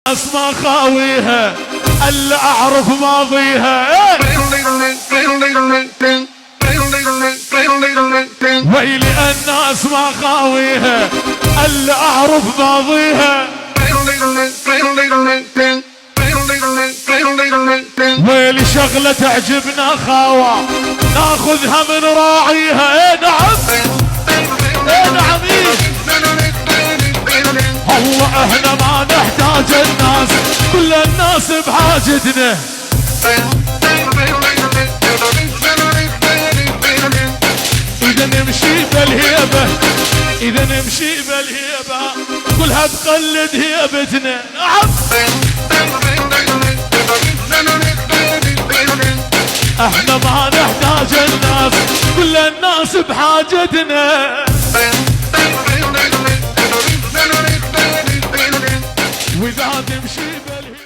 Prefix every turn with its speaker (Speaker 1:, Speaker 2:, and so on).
Speaker 1: الناس ما خاويها الا اعرف ماضيها. ويلي الناس ما خاويها الا اعرف ماضيها. ويلي شغلة تعجبنا خاوة ناخذها من راعيها. ايه نعم ايه نعم الله احنا ما نحتاج الناس كل الناس بحاجتنا. اذا نمشي بالهيبة اذا نمشي بالهيبة كلها تقلد هيبتنا. نعم احنا ما نحتاج الناس كل الناس بحاجتنا. واذا تمشي بالهيبة